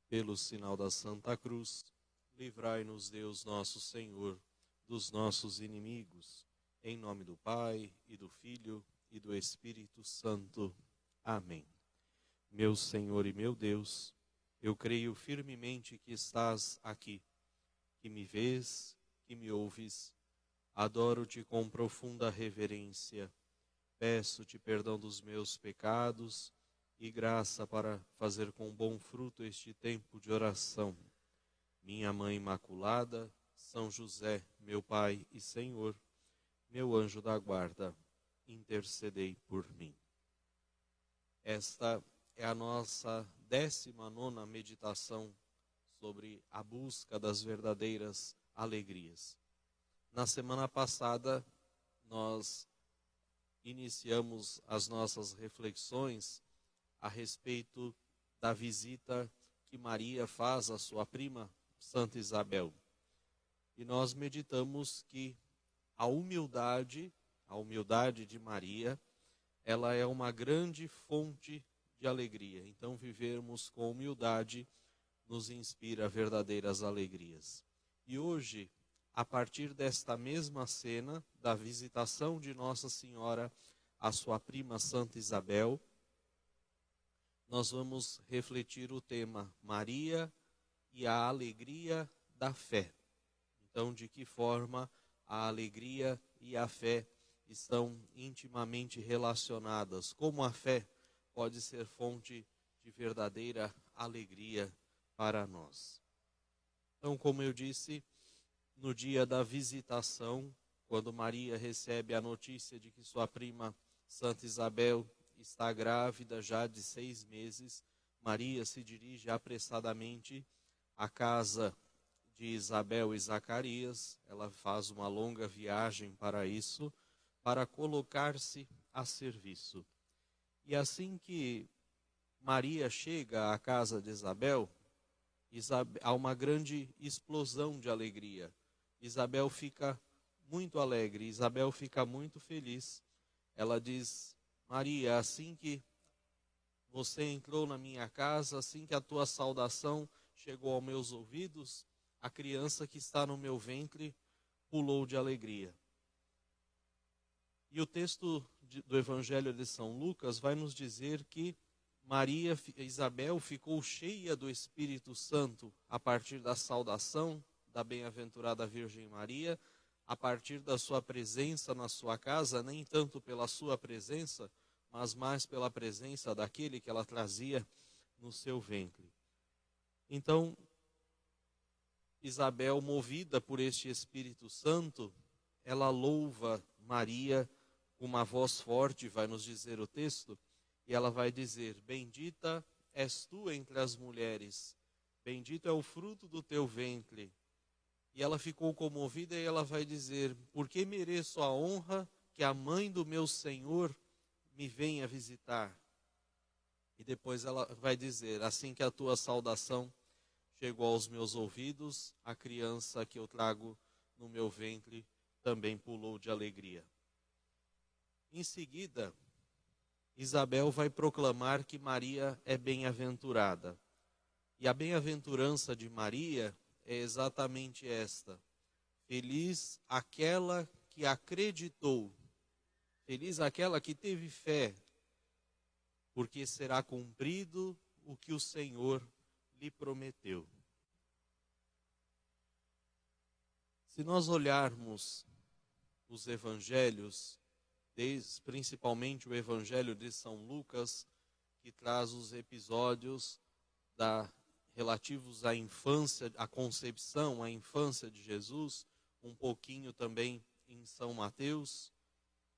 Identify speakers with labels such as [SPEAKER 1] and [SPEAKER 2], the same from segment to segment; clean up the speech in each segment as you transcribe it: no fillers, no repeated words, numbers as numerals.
[SPEAKER 1] Pelo sinal da Santa Cruz, livrai-nos Deus nosso Senhor dos nossos inimigos. Em nome do Pai, e do Filho, e do Espírito Santo. Amém. Meu Senhor e meu Deus, eu creio firmemente que estás aqui, que me vês, que me ouves. Adoro-te com profunda reverência. Peço-te perdão dos meus pecados e graça para fazer com bom fruto este tempo de oração. Minha Mãe Imaculada, São José, meu Pai e Senhor, meu anjo da guarda, intercedei por mim. Esta é a nossa 19ª meditação sobre a busca das verdadeiras alegrias. Na semana passada, nós iniciamos as nossas reflexões a respeito da visita que Maria faz à sua prima Santa Isabel. E nós meditamos que a humildade de Maria, ela é uma grande fonte de alegria. Então, vivermos com humildade nos inspira verdadeiras alegrias. E hoje, a partir desta mesma cena da visitação de Nossa Senhora à sua prima Santa Isabel, nós vamos refletir o tema Maria e a alegria da fé. Então, de que forma a alegria e a fé estão intimamente relacionadas? Como a fé pode ser fonte de verdadeira alegria para nós? Então, como eu disse, no dia da visitação, quando Maria recebe a notícia de que sua prima Santa Isabel está grávida já de 6 meses, Maria se dirige apressadamente à casa de Isabel e Zacarias. Ela faz uma longa viagem para isso, para colocar-se a serviço. E assim que Maria chega à casa de Isabel, há uma grande explosão de alegria. Isabel fica muito alegre, Isabel fica muito feliz. Ela diz: Maria, assim que você entrou na minha casa, assim que a tua saudação chegou aos meus ouvidos, a criança que está no meu ventre pulou de alegria. E o texto do Evangelho de São Lucas vai nos dizer que Isabel ficou cheia do Espírito Santo a partir da saudação da bem-aventurada Virgem Maria, a partir da sua presença na sua casa, nem tanto pela sua presença, mas mais pela presença daquele que ela trazia no seu ventre. Então, Isabel, movida por este Espírito Santo, ela louva Maria com uma voz forte, vai nos dizer o texto, e ela vai dizer: bendita és tu entre as mulheres, bendito é o fruto do teu ventre. E ela ficou comovida e ela vai dizer: porque mereço a honra que a mãe do meu Senhor me venha visitar. E depois ela vai dizer: assim que a tua saudação chegou aos meus ouvidos, a criança que eu trago no meu ventre também pulou de alegria. Em seguida, Isabel vai proclamar que Maria é bem-aventurada. E a bem-aventurança de Maria é exatamente esta: feliz aquela que acreditou, feliz aquela que teve fé, porque será cumprido o que o Senhor lhe prometeu. Se nós olharmos os evangelhos, principalmente o Evangelho de São Lucas, que traz os episódios relativos à infância, à concepção, à infância de Jesus, um pouquinho também em São Mateus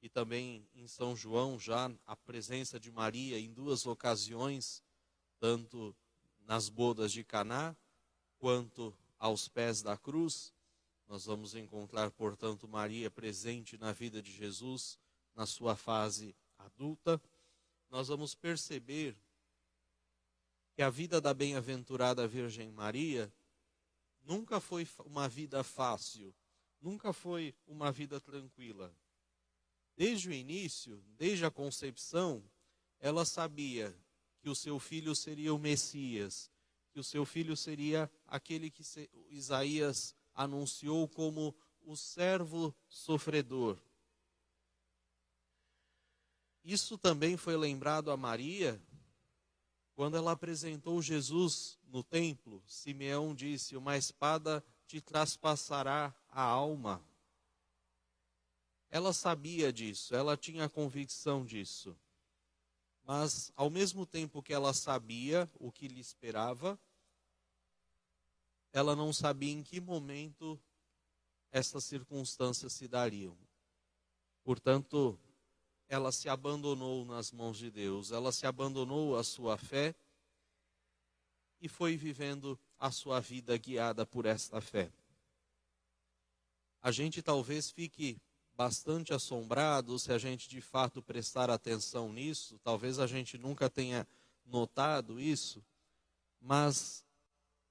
[SPEAKER 1] e também em São João, já a presença de Maria em 2 ocasiões, tanto nas bodas de Caná, quanto aos pés da cruz. Nós vamos encontrar, portanto, Maria presente na vida de Jesus, na sua fase adulta. Nós vamos perceber que a vida da bem-aventurada Virgem Maria nunca foi uma vida fácil, nunca foi uma vida tranquila. Desde o início, desde a concepção, ela sabia que o seu filho seria o Messias, que o seu filho seria aquele que Isaías anunciou como o servo sofredor. Isso também foi lembrado a Maria quando ela apresentou Jesus no templo. Simeão disse: uma espada te traspassará a alma. Ela sabia disso, ela tinha convicção disso. Mas, ao mesmo tempo que ela sabia o que lhe esperava, ela não sabia em que momento essas circunstâncias se dariam. Portanto, ela se abandonou nas mãos de Deus, ela se abandonou à sua fé e foi vivendo a sua vida guiada por esta fé. A gente talvez fique bastante assombrado se a gente de fato prestar atenção nisso, talvez a gente nunca tenha notado isso, mas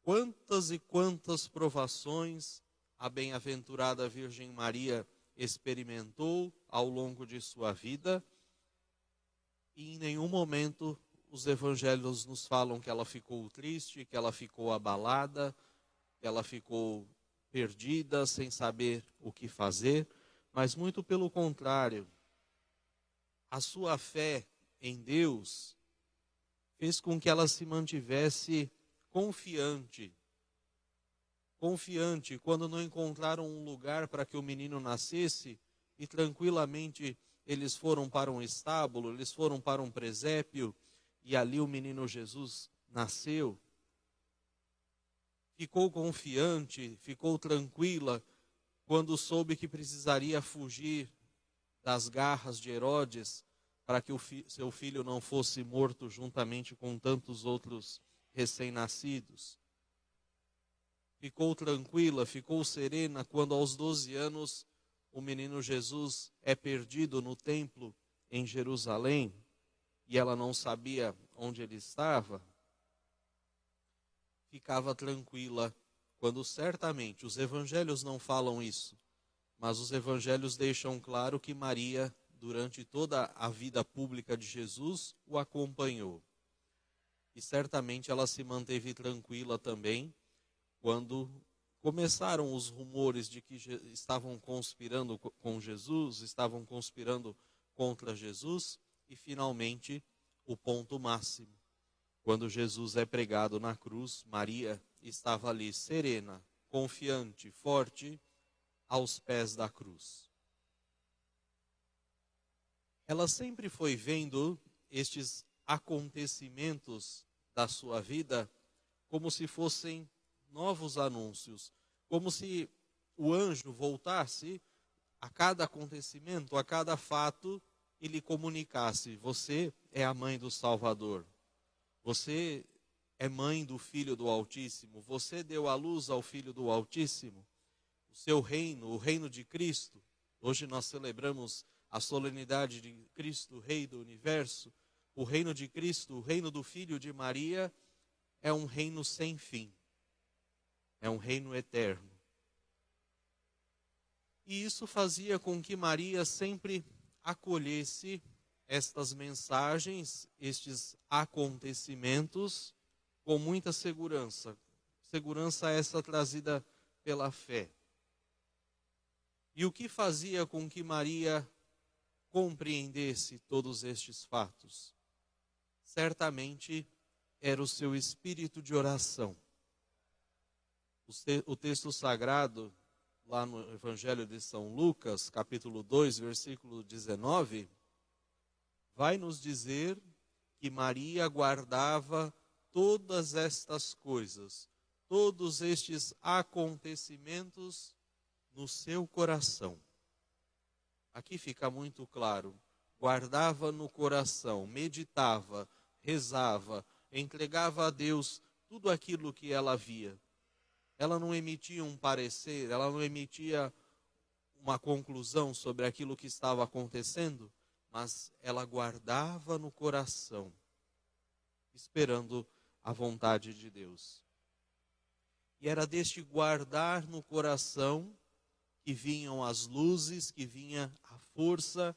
[SPEAKER 1] quantas e quantas provações a bem-aventurada Virgem Maria experimentou ao longo de sua vida, e em nenhum momento os evangelhos nos falam que ela ficou triste, que ela ficou abalada, que ela ficou perdida, sem saber o que fazer, mas muito pelo contrário. A sua fé em Deus fez com que ela se mantivesse confiante quando não encontraram um lugar para que o menino nascesse, e tranquilamente eles foram para um estábulo, eles foram para um presépio, e ali o menino Jesus nasceu. Ficou confiante, ficou tranquila, quando soube que precisaria fugir das garras de Herodes, para que seu filho não fosse morto juntamente com tantos outros recém-nascidos. Ficou tranquila, ficou serena, quando aos 12 anos o menino Jesus é perdido no templo em Jerusalém, e ela não sabia onde ele estava. Ficava tranquila, quando certamente os evangelhos não falam isso, mas os evangelhos deixam claro que Maria, durante toda a vida pública de Jesus, o acompanhou. E certamente ela se manteve tranquila também, quando começaram os rumores de que estavam conspirando com Jesus, estavam conspirando contra Jesus, e finalmente o ponto máximo. Quando Jesus é pregado na cruz, Maria estava ali serena, confiante, forte, aos pés da cruz. Ela sempre foi vendo estes acontecimentos da sua vida como se fossem novos anúncios, como se o anjo voltasse a cada acontecimento, a cada fato, e lhe comunicasse: você é a mãe do Salvador, você é mãe do Filho do Altíssimo, você deu à luz ao Filho do Altíssimo, o seu reino, o reino de Cristo. Hoje nós celebramos a solenidade de Cristo, Rei do Universo. O reino de Cristo, o reino do Filho de Maria, é um reino sem fim. É um reino eterno. E isso fazia com que Maria sempre acolhesse estas mensagens, estes acontecimentos, com muita segurança. Segurança essa trazida pela fé. E o que fazia com que Maria compreendesse todos estes fatos? Certamente era o seu espírito de oração. O texto sagrado, lá no Evangelho de São Lucas, capítulo 2, versículo 19, vai nos dizer que Maria guardava todas estas coisas, todos estes acontecimentos no seu coração. Aqui fica muito claro: guardava no coração, meditava, rezava, entregava a Deus tudo aquilo que ela via. Ela não emitia um parecer, ela não emitia uma conclusão sobre aquilo que estava acontecendo, mas ela guardava no coração, esperando a vontade de Deus. E era deste guardar no coração que vinham as luzes, que vinha a força,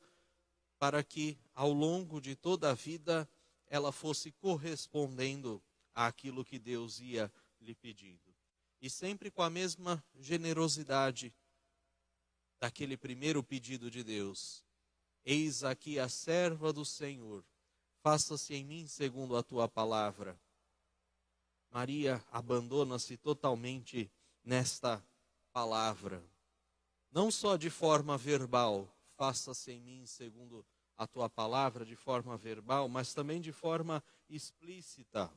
[SPEAKER 1] para que ao longo de toda a vida ela fosse correspondendo àquilo que Deus ia lhe pedindo. E sempre com a mesma generosidade daquele primeiro pedido de Deus. Eis aqui a serva do Senhor, faça-se em mim segundo a tua palavra. Maria abandona-se totalmente nesta palavra. Não só de forma verbal, faça-se em mim segundo a tua palavra, de forma verbal, mas também de forma explícita.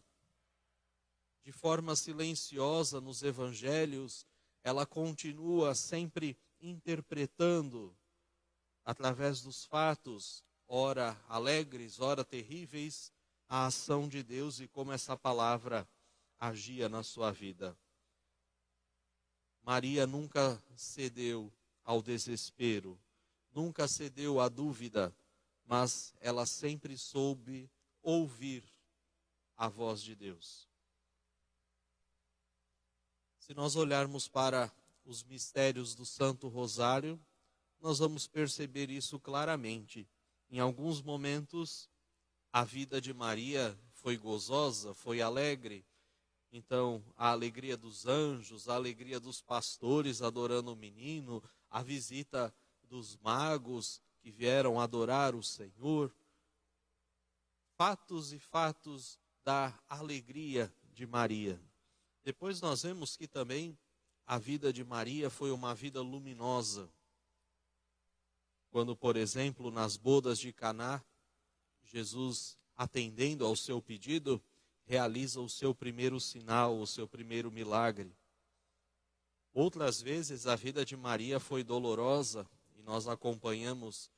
[SPEAKER 1] De forma silenciosa nos evangelhos, ela continua sempre interpretando, através dos fatos, ora alegres, ora terríveis, a ação de Deus e como essa palavra agia na sua vida. Maria nunca cedeu ao desespero, nunca cedeu à dúvida, mas ela sempre soube ouvir a voz de Deus. Se nós olharmos para os mistérios do Santo Rosário, nós vamos perceber isso claramente. Em alguns momentos, a vida de Maria foi gozosa, foi alegre. Então, a alegria dos anjos, a alegria dos pastores adorando o menino, a visita dos magos que vieram adorar o Senhor. Fatos e fatos da alegria de Maria. Depois nós vemos que também a vida de Maria foi uma vida luminosa. Quando, por exemplo, nas bodas de Caná, Jesus, atendendo ao seu pedido, realiza o seu primeiro sinal, o seu primeiro milagre. Outras vezes a vida de Maria foi dolorosa e nós acompanhamos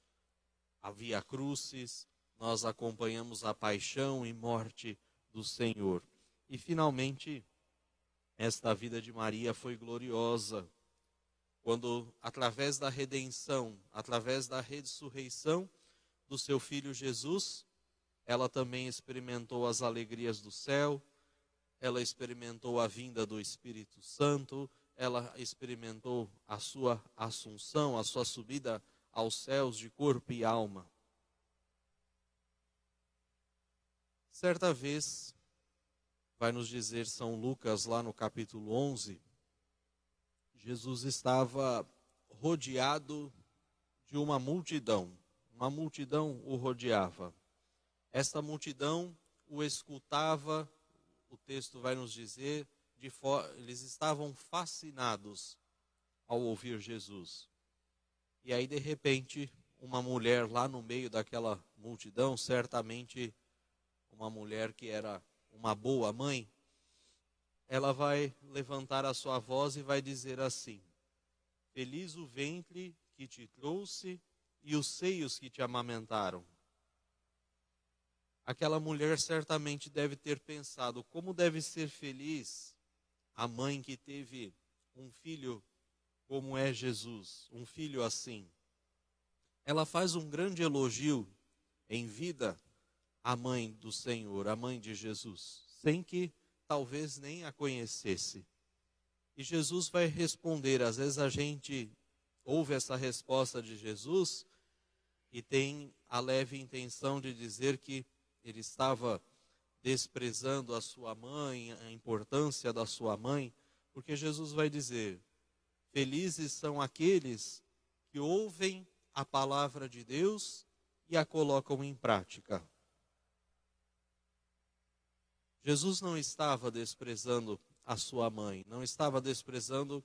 [SPEAKER 1] a Via Crucis, nós acompanhamos a paixão e morte do Senhor. E finalmente, esta vida de Maria foi gloriosa, quando através da redenção, através da ressurreição do seu filho Jesus, ela também experimentou as alegrias do céu, ela experimentou a vinda do Espírito Santo, ela experimentou a sua assunção, a sua subida aos céus de corpo e alma. Certa vez, vai nos dizer São Lucas lá no capítulo 11, Jesus estava rodeado de uma multidão o rodeava. Esta multidão o escutava, o texto vai nos dizer, eles estavam fascinados ao ouvir Jesus. E aí, de repente, uma mulher lá no meio daquela multidão, certamente uma mulher que era uma boa mãe, ela vai levantar a sua voz e vai dizer assim: feliz o ventre que te trouxe e os seios que te amamentaram. Aquela mulher certamente deve ter pensado, como deve ser feliz a mãe que teve um filho como é Jesus, um filho assim. Ela faz um grande elogio em vida à mãe do Senhor, à mãe de Jesus, sem que talvez nem a conhecesse. E Jesus vai responder. Às vezes a gente ouve essa resposta de Jesus e tem a leve intenção de dizer que ele estava desprezando a sua mãe, a importância da sua mãe, porque Jesus vai dizer: felizes são aqueles que ouvem a palavra de Deus e a colocam em prática. Jesus não estava desprezando a sua mãe, não estava desprezando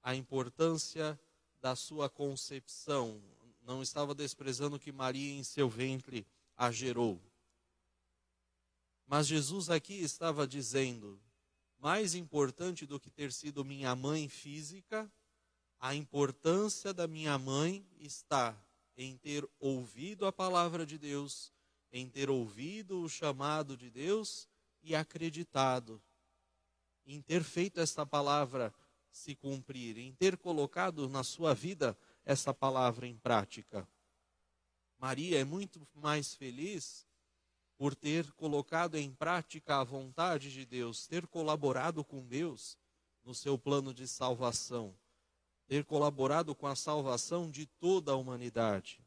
[SPEAKER 1] a importância da sua concepção, não estava desprezando que Maria em seu ventre a gerou. Mas Jesus aqui estava dizendo, mais importante do que ter sido minha mãe física, a importância da minha mãe está em ter ouvido a palavra de Deus, em ter ouvido o chamado de Deus e acreditado, em ter feito esta palavra se cumprir, em ter colocado na sua vida essa palavra em prática. Maria é muito mais feliz por ter colocado em prática a vontade de Deus, ter colaborado com Deus no seu plano de salvação, ter colaborado com a salvação de toda a humanidade.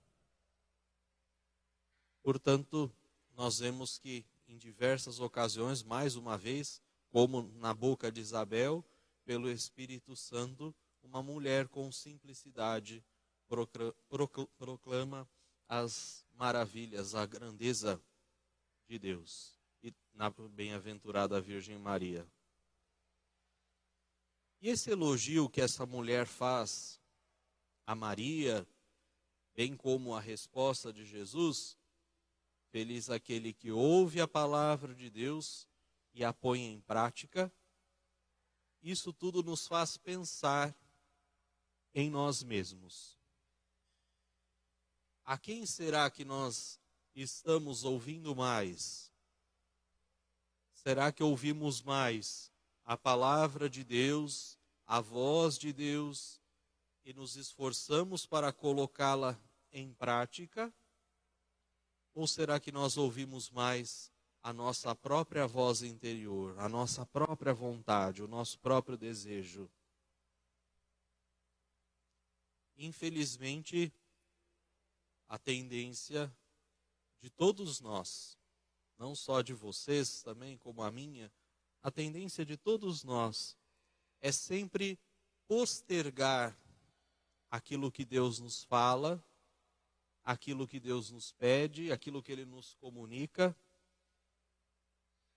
[SPEAKER 1] Portanto, nós vemos que em diversas ocasiões, mais uma vez, como na boca de Isabel, pelo Espírito Santo, uma mulher com simplicidade proclama as maravilhas, a grandeza de Deus e na bem-aventurada Virgem Maria. E esse elogio que essa mulher faz a Maria, bem como a resposta de Jesus, feliz aquele que ouve a palavra de Deus e a põe em prática, isso tudo nos faz pensar em nós mesmos. A quem será que nós estamos ouvindo mais? Será que ouvimos mais a palavra de Deus, a voz de Deus, e nos esforçamos para colocá-la em prática? Ou será que nós ouvimos mais a nossa própria voz interior, a nossa própria vontade, o nosso próprio desejo? Infelizmente, a tendência de todos nós, não só de vocês também, como a minha, a tendência de todos nós é sempre postergar aquilo que Deus nos fala, aquilo que Deus nos pede, aquilo que Ele nos comunica,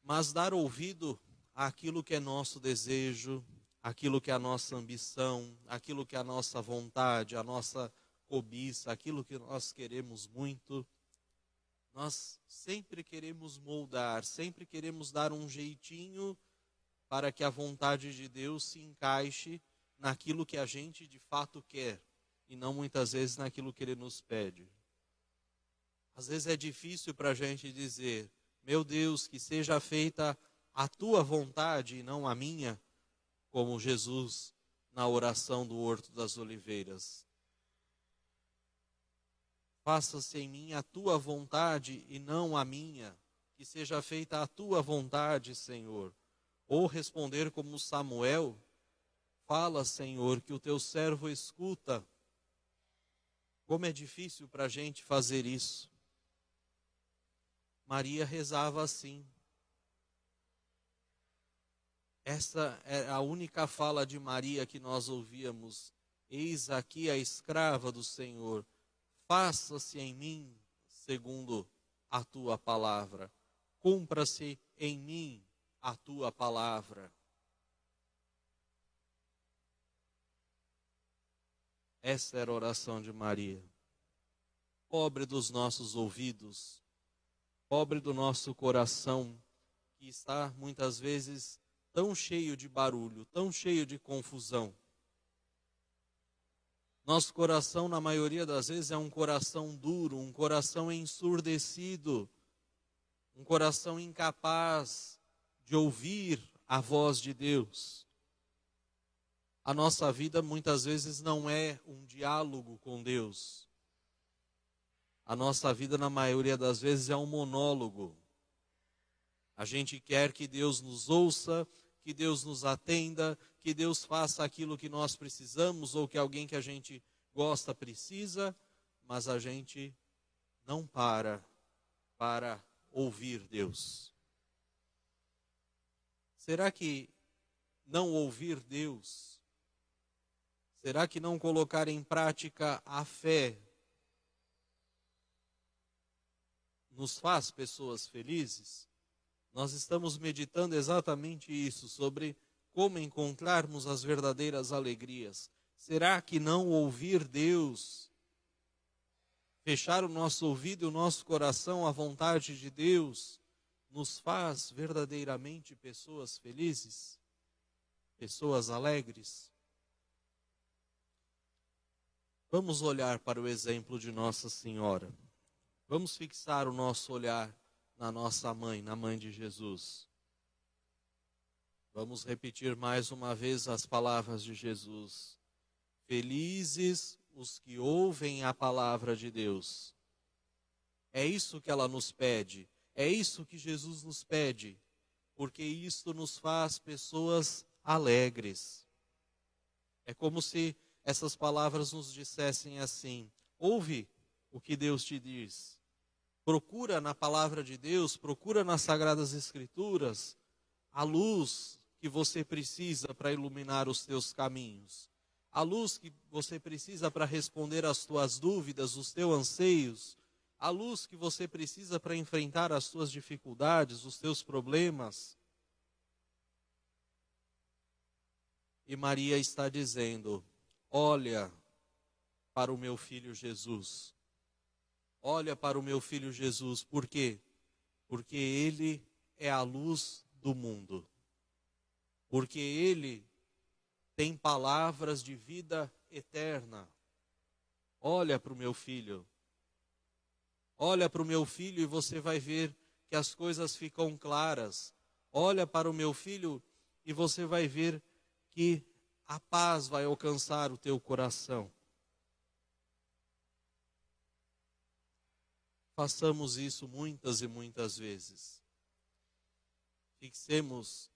[SPEAKER 1] mas dar ouvido àquilo que é nosso desejo, aquilo que é a nossa ambição, aquilo que é a nossa vontade, a nossa cobiça, aquilo que nós queremos muito. Nós sempre queremos moldar, sempre queremos dar um jeitinho para que a vontade de Deus se encaixe naquilo que a gente de fato quer e não muitas vezes naquilo que Ele nos pede. Às vezes é difícil para a gente dizer, meu Deus, que seja feita a tua vontade e não a minha, como Jesus na oração do Horto das Oliveiras. Faça-se em mim a tua vontade e não a minha, que seja feita a tua vontade, Senhor. Ou responder como Samuel, fala, Senhor, que o teu servo escuta. Como é difícil para a gente fazer isso. Maria rezava assim. Essa é a única fala de Maria que nós ouvíamos. Eis aqui a escrava do Senhor. Faça-se em mim segundo a tua palavra. Cumpra-se em mim a tua palavra. Essa era a oração de Maria. Pobre dos nossos ouvidos, pobre do nosso coração, que está muitas vezes tão cheio de barulho, tão cheio de confusão. Nosso coração, na maioria das vezes, é um coração duro, um coração ensurdecido, um coração incapaz de ouvir a voz de Deus. A nossa vida muitas vezes não é um diálogo com Deus. A nossa vida, na maioria das vezes, é um monólogo. A gente quer que Deus nos ouça, que Deus nos atenda, que Deus faça aquilo que nós precisamos ou que alguém que a gente gosta precisa, mas a gente não para ouvir Deus. Será que não ouvir Deus, será que não colocar em prática a fé nos faz pessoas felizes? Nós estamos meditando exatamente isso, sobre como encontrarmos as verdadeiras alegrias. Será que não ouvir Deus, fechar o nosso ouvido e o nosso coração à vontade de Deus, nos faz verdadeiramente pessoas felizes? Pessoas alegres? Vamos olhar para o exemplo de Nossa Senhora. Vamos fixar o nosso olhar na nossa mãe, na mãe de Jesus. Vamos repetir mais uma vez as palavras de Jesus. Felizes os que ouvem a palavra de Deus. É isso que ela nos pede, é isso que Jesus nos pede, porque isto nos faz pessoas alegres. É como se essas palavras nos dissessem assim: ouve o que Deus te diz. Procura na palavra de Deus, procura nas Sagradas Escrituras a luz que você precisa para iluminar os teus caminhos. A luz que você precisa para responder às tuas dúvidas, os teus anseios. A luz que você precisa para enfrentar as tuas dificuldades, os teus problemas. E Maria está dizendo: olha para o meu filho Jesus. Olha para o meu filho Jesus. Por quê? Porque ele é a luz do mundo. Porque ele tem palavras de vida eterna. Olha para o meu filho. Olha para o meu filho e você vai ver que as coisas ficam claras. Olha para o meu filho e você vai ver que a paz vai alcançar o teu coração. Façamos isso muitas e muitas vezes. Fixemos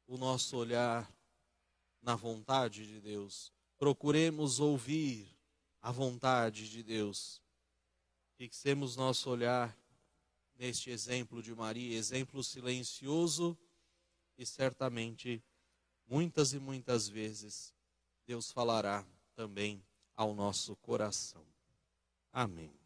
[SPEAKER 1] o nosso olhar na vontade de Deus. Procuremos ouvir a vontade de Deus. Fixemos nosso olhar neste exemplo de Maria, exemplo silencioso, e certamente, muitas e muitas vezes, Deus falará também ao nosso coração. Amém.